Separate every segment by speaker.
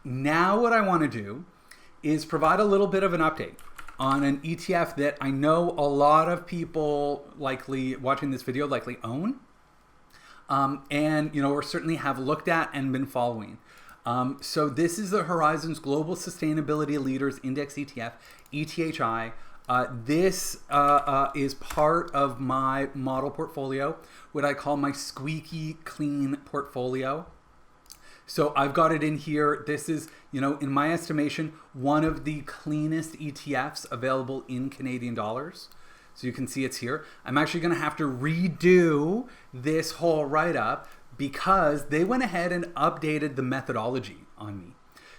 Speaker 1: Now what I want to do is provide a little bit of an update on an ETF that I know a lot of people likely watching this video likely own. And, or certainly have looked at and been following. So this is the Horizons Global Sustainability Leaders Index ETF, ETHI. This is part of my model portfolio, what I call my squeaky clean portfolio. So I've got it in here. This is, in my estimation, one of the cleanest ETFs available in Canadian dollars. So you can see it's here. I'm actually going to have to redo this whole write-up because they went ahead and updated the methodology on me.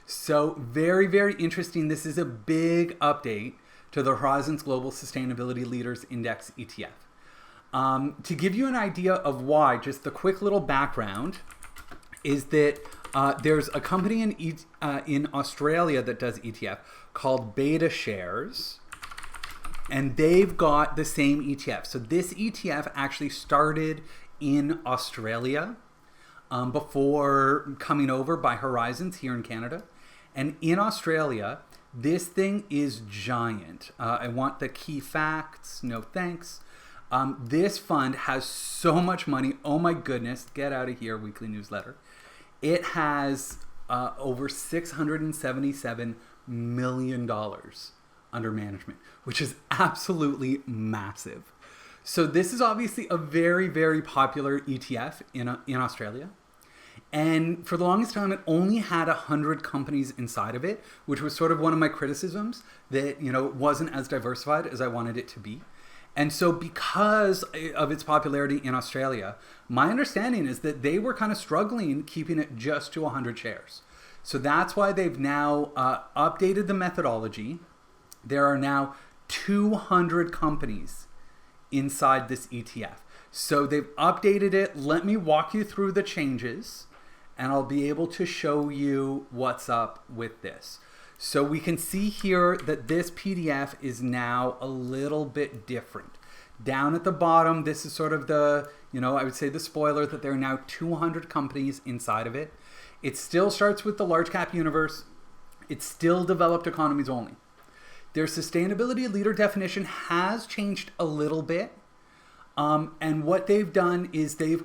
Speaker 1: So very, very interesting. This is a big update to the Horizons Global Sustainability Leaders Index ETF. To give you an idea of why, just the quick little background is that there's a company in Australia that does ETF called Beta Shares, and they've got the same ETF. So this ETF actually started in Australia before coming over by Horizons here in Canada. And in Australia, this thing is giant. I want the key facts. No thanks. This fund has so much money. Oh my goodness. Get out of here, weekly newsletter. It has over $677 million under management, which is absolutely massive. So this is obviously a very, very popular ETF in Australia. And for the longest time, it only had 100 companies inside of it, which was sort of one of my criticisms that, it wasn't as diversified as I wanted it to be. And so because of its popularity in Australia, my understanding is that they were kind of struggling keeping it just to 100 shares. So that's why they've now updated the methodology. There are now 200 companies inside this ETF. So they've updated it. Let me walk you through the changes and I'll be able to show you what's up with this. So we can see here that this PDF is now a little bit different. Down at the bottom, this is sort of the, I would say the spoiler that there are now 200 companies inside of it. It still starts with the large cap universe. It's still developed economies only. Their sustainability leader definition has changed a little bit. And what they've done is they've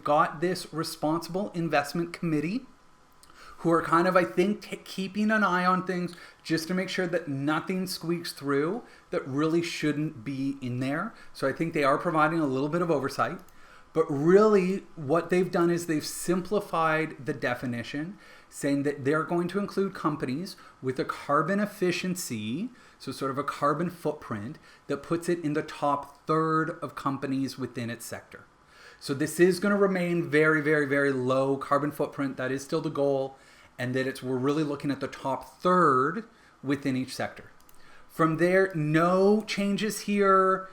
Speaker 1: got this responsible investment committee who are kind of, I think, keeping an eye on things just to make sure that nothing squeaks through that really shouldn't be in there. So I think they are providing a little bit of oversight. But really what they've done is they've simplified the definition, saying that they're going to include companies with a carbon efficiency, so sort of a carbon footprint, that puts it in the top third of companies within its sector. So this is going to remain very, very, very low carbon footprint. That is still the goal. And that we're really looking at the top third within each sector. From there, no changes here,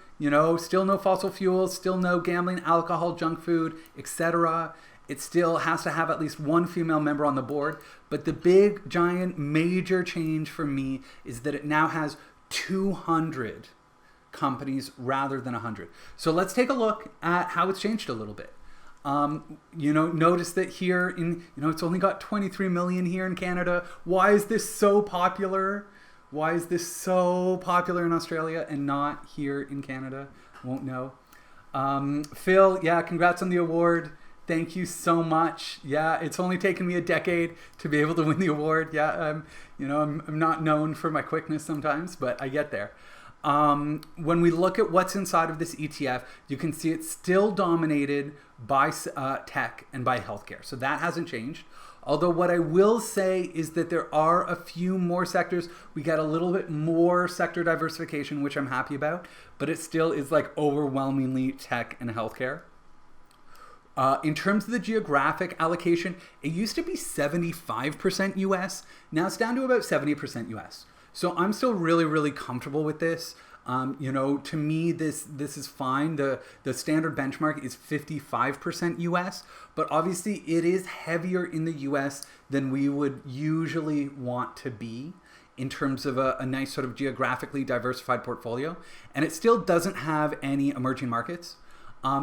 Speaker 1: still no fossil fuels, still no gambling, alcohol, junk food, etc. It still has to have at least one female member on the board. But the big, giant, major change for me is that it now has 200 companies rather than 100. So let's take a look at how it's changed a little bit. Notice that here it's only got 23 million here in Canada. Why is this so popular? Why is this so popular in Australia and not here in Canada? Won't know. Phil, yeah, congrats on the award. Thank you so much. Yeah, it's only taken me a decade to be able to win the award. Yeah, I'm not known for my quickness sometimes, but I get there. When we look at what's inside of this ETF, you can see it's still dominated by tech and by healthcare. So that hasn't changed. Although what I will say is that there are a few more sectors. We get a little bit more sector diversification, which I'm happy about, but it still is like overwhelmingly tech and healthcare. In terms of the geographic allocation, it used to be 75% US. Now it's down to about 70% US. So I'm still really, really comfortable with this. To me, this is fine. The standard benchmark is 55% US, but obviously it is heavier in the US than we would usually want to be in terms of a nice sort of geographically diversified portfolio. And it still doesn't have any emerging markets.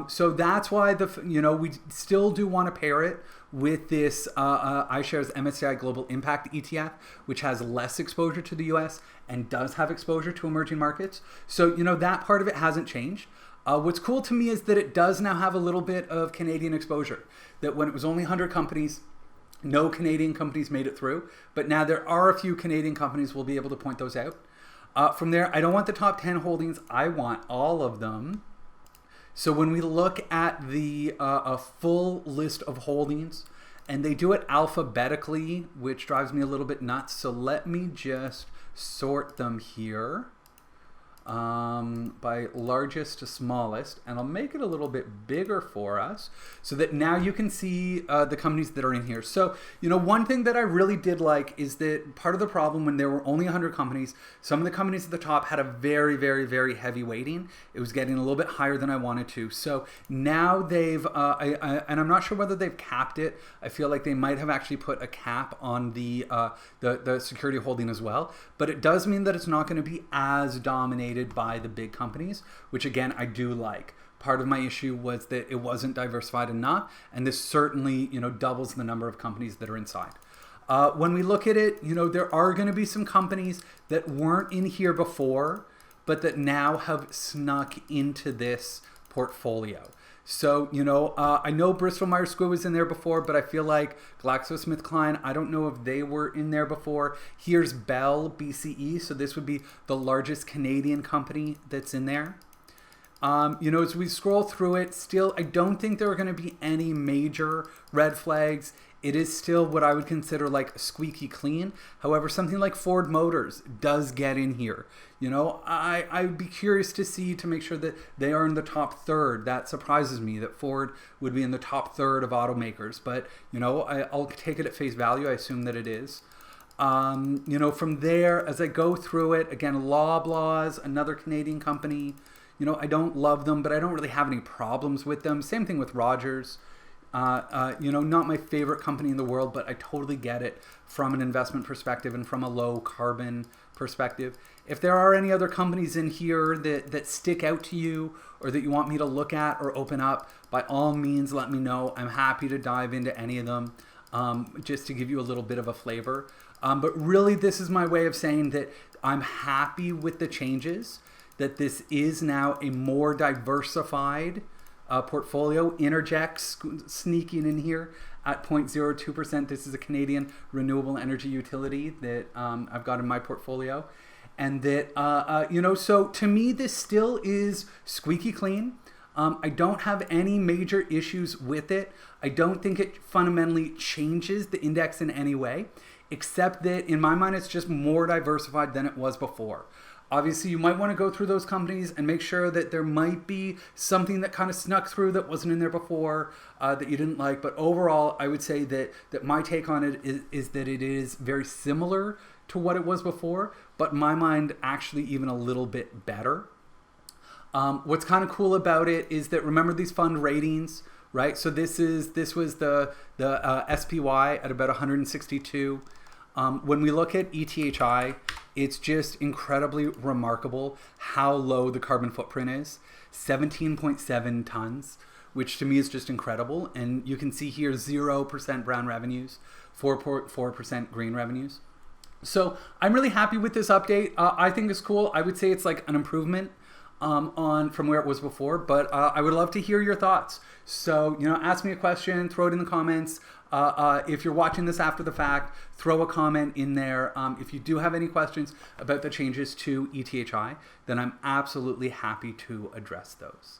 Speaker 1: So that's why we still do want to pair it with this iShares MSCI Global Impact ETF, which has less exposure to the US and does have exposure to emerging markets. So, that part of it hasn't changed. What's cool to me is that it does now have a little bit of Canadian exposure, that when it was only 100 companies, no Canadian companies made it through, but now there are a few Canadian companies. We'll be able to point those out. From there, I don't want the top 10 holdings. I want all of them. So when we look at the a full list of holdings, and they do it alphabetically, which drives me a little bit nuts. So let me just sort them here by largest to smallest, and I'll make it a little bit bigger for us so that now you can see the companies that are in here. So, one thing that I really did like is that part of the problem when there were only 100 companies, some of the companies at the top had a very, very, very heavy weighting. It was getting a little bit higher than I wanted to. So now they've, and I'm not sure whether they've capped it. I feel like they might have actually put a cap on the security holding as well. But it does mean that it's not going to be as dominated by the big companies, which again, I do like. Part of my issue was that it wasn't diversified enough, and this certainly, doubles the number of companies that are inside. When we look at it, there are going to be some companies that weren't in here before, but that now have snuck into this portfolio. So, I know Bristol Myers Squibb was in there before, but I feel like GlaxoSmithKline, I don't know if they were in there before. Here's Bell, BCE, so this would be the largest Canadian company that's in there. As we scroll through it, still, I don't think there are going to be any major red flags. It is still what I would consider like squeaky clean. However, something like Ford Motors does get in here. I'd be curious to make sure that they are in the top third. That surprises me that Ford would be in the top third of automakers. But, I'll take it at face value. I assume that it is. From there, as I go through it, again, Loblaws, another Canadian company. I don't love them, but I don't really have any problems with them. Same thing with Rogers. Not my favorite company in the world, but I totally get it from an investment perspective and from a low carbon perspective. If there are any other companies in here that stick out to you or that you want me to look at or open up, by all means, let me know. I'm happy to dive into any of them, just to give you a little bit of a flavor. But really, this is my way of saying that I'm happy with the changes, that this is now a more diversified portfolio. Interject sneaking in here at 0.02%. This is a Canadian renewable energy utility that I've got in my portfolio. And that, so to me, this still is squeaky clean. I don't have any major issues with it. I don't think it fundamentally changes the index in any way, except that in my mind, it's just more diversified than it was before. Obviously, you might want to go through those companies and make sure that there might be something that kind of snuck through that wasn't in there before, that you didn't like. But overall, I would say that my take on it is that it is very similar to what it was before, but in my mind, actually even a little bit better. What's kind of cool about it is that, remember these fund ratings, right? So this was the SPY at about 162. When we look at ETHI, it's just incredibly remarkable how low the carbon footprint is. 17.7 tons, which to me is just incredible. And you can see here 0% brown revenues, 4.4% green revenues. So I'm really happy with this update. I think it's cool. I would say it's like an improvement from where it was before, but I would love to hear your thoughts. So, ask me a question, throw it in the comments. If you're watching this after the fact, throw a comment in there. If you do have any questions about the changes to ETHI, then I'm absolutely happy to address those.